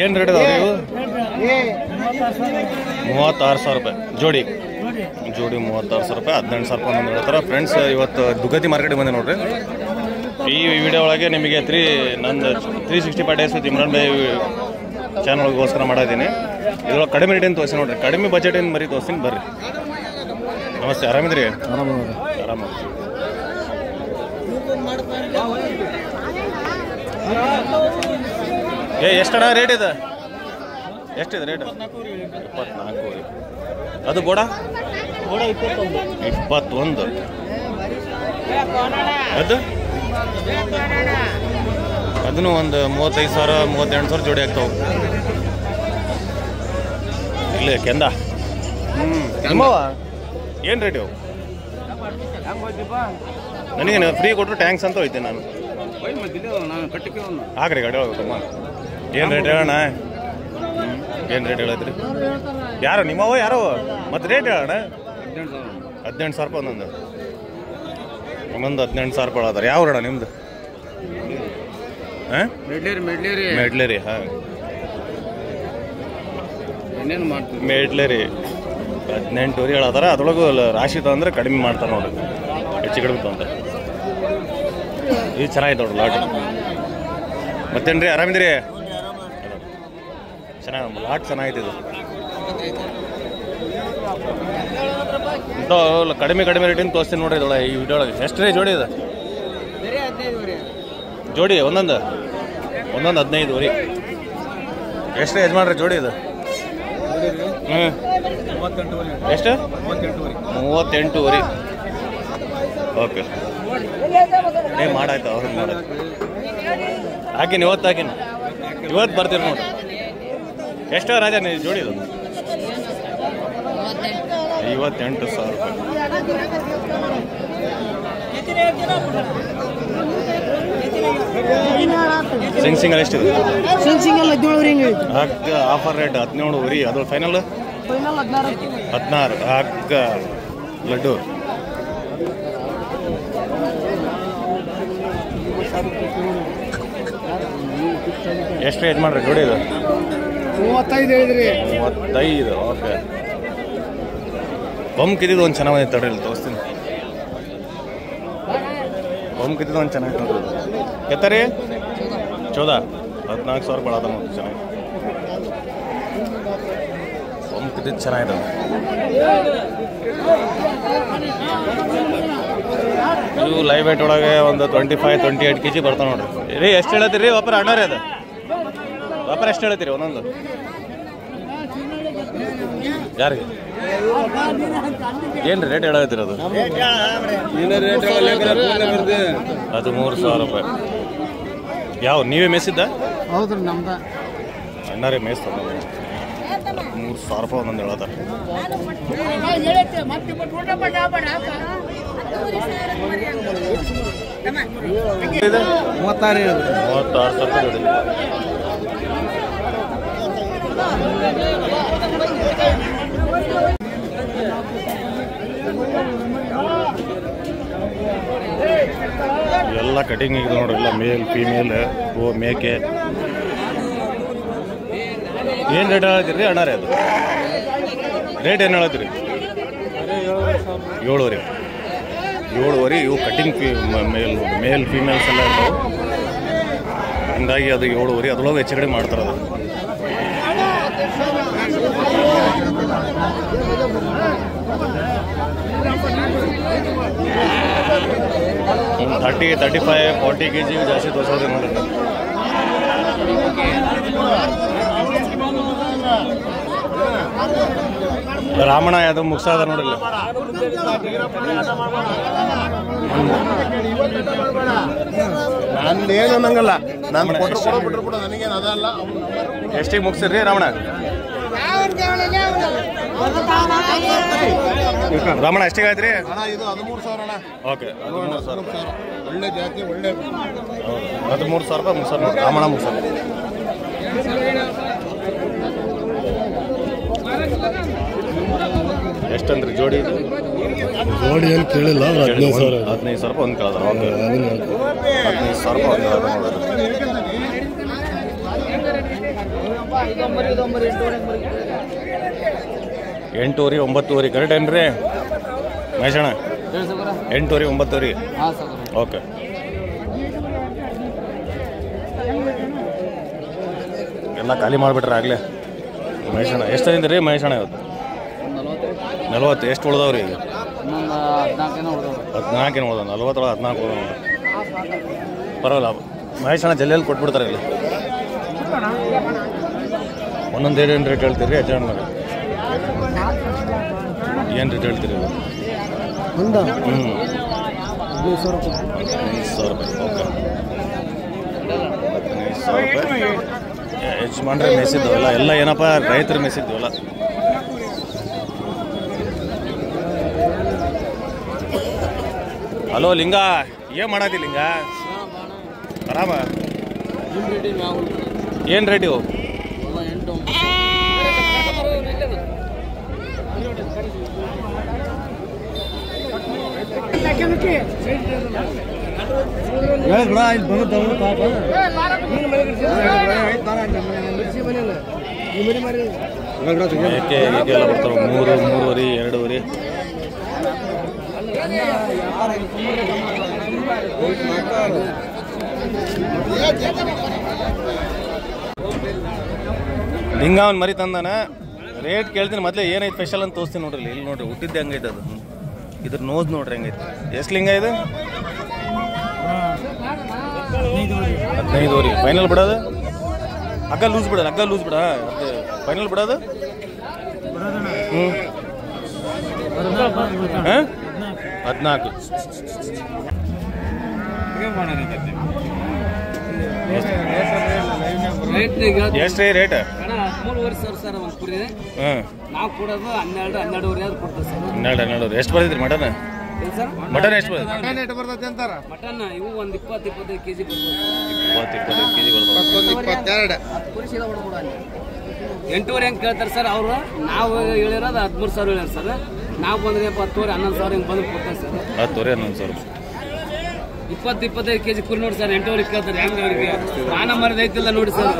ಏನು ರೇಟ್ ಇದಾವೆ ಇವು? 36,000 ರೂಪಾಯಿ ಜೋಡಿ. ಜೋಡಿ 36,000 ರೂಪಾಯಿ, 18,000 ರೂಪಾಯಿ ಒಂದು ಹೇಳ್ತಾರೆ. ಫ್ರೆಂಡ್ಸ್, ಇವತ್ತು ದುಗತಿ ಮಾರ್ಕೆಟಿಗೆ ಬಂದೆ ನೋಡ್ರಿ. ಈ ವಿಡಿಯೋ ಒಳಗೆ ನಿಮಗೆ ನಂದು 365 days with Imran Bhai channel ಒಳಗೋಸ್ಕರ ಮಾಡಿದ್ದೀನಿ. ಇದ್ರೊಳಗೆ ಕಡಿಮೆ ರೇಟಿನ ತೋರಿಸಿ ನೋಡ್ರಿ, ಕಡಿಮೆ ಬಜೆಟಿನ ಮರಿ ತೋರಿಸ್ತೀನಿ ಬರ್ರಿ. ನಮಸ್ತೆ, ಆರಾಮಿದ್ರಿ? ಆರಾಮ. ಎಷ್ಟಣ್ಣ ರೇಟ್ ಇದೆ? ಎಷ್ಟಿದೆ ರೇಟ್? 24. ಅದು ಬೋಡ 21. ಅದನ್ನು ಒಂದು 35,000 38,000 ಜೋಡಿ ಆಗ್ತಾವೆ. ಇಲ್ಲೇ ಕೆಂದ. ಏನು ರೇಟ್ ಇವು? ನನಗೆ ಫ್ರೀ ಕೊಟ್ಟರು ಟ್ಯಾಂಕ್ಸ್ ಅಂತ ಹೋಯ್ತೀನಿ ನಾನು. ಹಾಕ್ರಿ ಗಾಡಿ ಹೋಗ್ಬೇಕಮ್ಮ. ಏನು ರೇಟ್ ಹೇಳೋಣ? ಏನು ರೇಟ್ ಹೇಳಿದ್ರಿ? ಯಾರು ನಿಮ್ಮವ ಯಾರೋ? ಮತ್ತೆ ರೇಟ್ ಹೇಳೋಣ. 18,000 ರೂಪಾಯಿ ಒಂದೊಂದು 18,000 ರೂಪಾಯಿ ಹೇಳೋದಾರೆ. ಯಾವ ರೇಡ ನಿಮ್ದು? ಹಾಂ, ಮೆಡ್ಲೇರಿ. ಹಾಂ, ಮೆಡ್ಲೇರಿ 18,000 ಹೇಳೋದಾರ. ಅದ್ರೊಳಗೂ ರಾಶಿ ತಂದ್ರೆ ಕಡಿಮೆ ಮಾಡ್ತಾರೆ ನೋಡ್ರಿ, ಹೆಚ್ಚು ಕಡಿಮೆ ತೊಗೊಂತಾರೆ. ಇದು ಚೆನ್ನಾಗಿದೆ ನೋಡ್ರಿ ಲಾಟ್. ಮತ್ತೇನ್ರಿ, ಆರಾಮಿದ್ದೀರಿ? ಚೆನ್ನಾಗಿ ಲಾಟ್ ಚೆನ್ನಾಗಿದೆ ಇದು. ಕಡಿಮೆ ರೇಟಿಂದ ತೋರಿಸ್ತೀನಿ ನೋಡ್ರಿ ಇದೊಳಗೆ. ಈ ವಿಡಿಯೋ ಒಳಗೆ ಎಷ್ಟು ರೇ ಜೋಡಿ ಇದೆ? ಜೋಡಿ ಒಂದೊಂದು 15,000. ಎಷ್ಟು ರೇಜ್ ಮಾಡ್ರಿ ಜೋಡಿ ಇದು? ಎಷ್ಟು? 38,000. ಓಕೆ, ಮಾಡಾಯ್ತು. ಅವ್ರಿಗೆ ಮಾಡಾಯ್ತು. ಹಾಕಿನಿ, ಇವತ್ತು ಬರ್ತೀರಿ ನೋಡಿ. ಎಷ್ಟು ರಾಜ ನೀವು ಜೋಡಿ ಇದು? 58,000 ರೂಪಾಯಿ. ಸಿಂಗಲ್ ಎಷ್ಟಿದೆ? ಸಿಂಗಲ್ 17,000. ಹಗ್ಗ ಆಫರ್ ರೇಟ್ 17,000. ಅದು ಫೈನಲ್ 16. ಹಗ್ಗ ಲಡ್ಡು ಎಷ್ಟು ರೇಟ್ ಮಾಡ್ರಿ ಜೋಡಿ ಇದು? 35 ಹೇಳಿದ್ರಿ. 35. ಓಕೆ. ಕೊಂಕಿದ್ದು ಒಂದು ಚೆನ್ನಾಗಿದೆ ತಡ್ರಿ, ಇಲ್ಲಿ ತೋರಿಸ್ತೀನಿ. ಕೊಂಕಿದ್ದು ಒಂದು ಚೆನ್ನಾಗಿ ನೋಡ್ರಿ. ಎತ್ತರಿ 14,000 ರೂಪಾಯಿ ಅದ ನೋಡಿ. ಚೆನ್ನಾಗಿ ಕೊಂಕಿದ್ದು ಚೆನ್ನಾಗಿದೆ. ಇವು ಲೈವ್ ವೇಟ್ ಒಳಗೆ ಒಂದು 25-28 kg ಬರ್ತಾವೆ ನೋಡ್ರಿ. ರೀ ಎಷ್ಟು ಹೇಳತ್ತೀರಿ ವ್ಯಾಪಾರ? ಅಣ್ಣರೇ ಅದು ವ್ಯಾಪಾರ ಎಷ್ಟು ಹೇಳ್ತೀರಿ ಒಂದೊಂದು? ಯಾರಿಗೆ ಏನು ರೇಟ್ ಹೇಳತ್ತೀರಿ ಅದು? 13,000 ರೂಪಾಯಿ. ಯಾವ ನೀವೇ ಮೇಯಿಸಿದ್ದ? ಹೌದ್ರಿ, ನಮ್ದ ಅಣ್ಣರೇ ಮೇಯಿಸ್ತದ. 13,000 ರೂಪಾಯಿ ಒಂದೊಂದು ಹೇಳತ್ತಾರೆ. 36,000 ರೂಪಾಯಿ ಜೋಡಿ. ಎಲ್ಲ ಕಟಿಂಗ್ ಇದೆ ನೋಡ್ರಿ. ಎಲ್ಲ ಮೇಲ್ ಫೀಮೇಲ್ ಮೇಕೆ. ಏನು ರೇಟ್ ಹೇಳತ್ತೀರಿ ಅಣ್ಣಾರೇ? ಅದು ರೇಟ್ ಏನು ಹೇಳತ್ತೀರಿ? 7,000. ಇವು ಕಟಿಂಗ್ ಮೇಲ್ ಫೀಮೇಲ್ಸ್ ಎಲ್ಲ ಇರ್ತಾವೆ. ಹಂಗಾಗಿ ಅದು 7,000. ಅದ್ರೊಳಗೆ ಹೆಚ್ಚು ಕಡೆ ಮಾಡ್ತಾರೆ. ಅದು 30, 35, 40 kg ಜಾಸ್ತಿ ತೋರಿಸೋದು ನೋಡ್ರಿ. ರಾಮಣ್ಣ ಅದು ಮುಗಿಸೋದ ನೋಡಿಲ್ಲ. ನಂದೇನು ಅನ್ನಂಗಲ್ಲ, ನಾನು ನನಗೇನು ಅದಲ್ಲ. ಎಷ್ಟಿಗೆ ಮುಗಿಸಿದ್ರಿ ರಾಮಣ್ಣ? ರಾಮಣ್ಣ ಎಷ್ಟಿಗೆ ಆಯ್ತು ರೀ? ಇದು 13,000 ಅಣ್ಣ. ಓಕೆ, 13,000. ಒಳ್ಳೆ ಜಾತಿ, ಒಳ್ಳೆ 13,000 ರೂಪಾಯಿ ಮುಗಿಸೋದು ನೋಡಿ ರಾಮಣ್ಣ ಮುಗಿಸೋದು. ಎಷ್ಟಂದ್ರಿ ಜೋಡಿ ಇದು? ಜೋಡಿ ಏನು ಕೇಳಿಲ್ಲ, 15,000 ರೂಪಾಯಿ ಒಂದು ಕೇಳಿದ್ರೆ. ಓಕೆ, 15,000 ರೂಪಾಯಿ ಒಂದು ಕೇಳಿದ್ರೆ ನೋಡೋದು. ಎಂಟೂವರೆ 9:00 ಕರೆಕ್ಟ್ ಏನ್ರಿ ಮಹೇಶಣ್ಣ? 8:00 9:00. ಓಕೆ. ಎಲ್ಲ ಖಾಲಿ ಮಾಡಿಬಿಟ್ರೆ ಆಗಲೇ ಮಹೇಶಣ್ಣ. ಎಷ್ಟು ತಂದಿರಿ ಮಹೇಶಣ್ಣ ಇವತ್ತು? 40. ಎಷ್ಟು ಉಳ್ದವ್ರಿ ಈಗ? 14 ಉಳ್ದ. 40 14 ಉಳ್ದ. ಪರವಾಗಿಲ್ಲ ಮಹೇಶಣ್ಣ ಜಲ್ಲೆಯಲ್ಲಿ ಕೊಟ್ಬಿಡ್ತಾರೆ ಇಲ್ಲಿ. ಒಂದೊಂದು ಏನು ರೇಟ್ ಹೇಳ್ತೀರಿ ಯಜಮಾನ್ರಿಗೆ? ಏನು ರೇಟ್ ಹೇಳ್ತೀರಿ? 15,000 ರೂಪಾಯಿ. ಓಕೆ. 15,000 ರೂಪಾಯಿ ಯಜಮಾನ್ರೆ ಮೇಸಿದ್ದವಲ್ಲ. ಎಲ್ಲ ಏನಪ್ಪ ರೈತರು ಮೇಸಿದ್ದೀವಲ್ಲ. ಹಲೋ ಲಿಂಗ, ಏನು ಮಾಡತ್ತಿ ಲಿಂಗ? ಆರಾಮ? ಏನು ರೇಟ್ ಇವು? ಎಲ್ಲ ಬರ್ತಾವೆ 3, 3.5, 2.5. ಲಿಂಗ ಅವ್ನು ಮರಿ ತಂದಾನ. ರೇಟ್ ಕೇಳ್ತೀನಿ ಮೊದಲೇ ಏನೈತೆ ಸ್ಪೆಷಲ್ ಅಂತ ತೋರಿಸ್ತೀನಿ ನೋಡ್ರಿ. ಇಲ್ಲಿ ನೋಡ್ರಿ ಹುಟ್ಟಿದ್ದೆ ಹಂಗೈತೆ ಅದು. ಇದ್ರ ನೋಸ್ ನೋಡ್ರಿ ಹೆಂಗೈತೆ. ಎಷ್ಟು ಲಿಂಗ ಇದು? 15 ಫೈನಲ್ ಬಿಡೋದು? ಹಗ್ಗ ಲೂಸ್ ಬಿಡ ಫೈನಲ್ ಬಿಡೋದು? ಹ್ಞೂ 14. ಎಷ್ಟು ರೀ ರೇಟ್? 13,500 ಸರ್. ನಾವು ಕೊಡೋದು 12,500 ಕೊಡ್ತೀವಿ ಸರ್. 12,500. ಎಷ್ಟು ಬರ್ತಿದ್ರಿ ಮಟನ್? ಮಟನ್ ಎಷ್ಟು ಬರ್ತದೆ? ಮಟನ್ ಇವು ಒಂದು 20-25 kg ಬರ್ಬೋದು. 20-25 kg ಬರ್ಬೋದು. 8,500 ಹೆಂಗೆ ಕೇಳ್ತಾರೆ ಸರ್ ಅವರು? ನಾವು ಹೇಳಿರೋದು 13,000 ಹೇಳ್ಯಾರ ಸರ್. ನಾವು ಬಂದ್ರೆ 10,000 11,000 ಹಿಂಗೆ ಬಂದು ಕೊಡ್ತಾರೆ ಸರ್. 10,000 11,000. 20-25 kg ಕುರಿ ನೋಡಿ ಸರ್. 8,000 ಕೇಳ್ತಾರೆ. ಹೆಂಗೆ ಅವ್ರಿಗೆ ಮಾನ ಮರ್ಯಾದೆ ಐತಿಲ್ಲ ನೋಡಿ ಸರ್.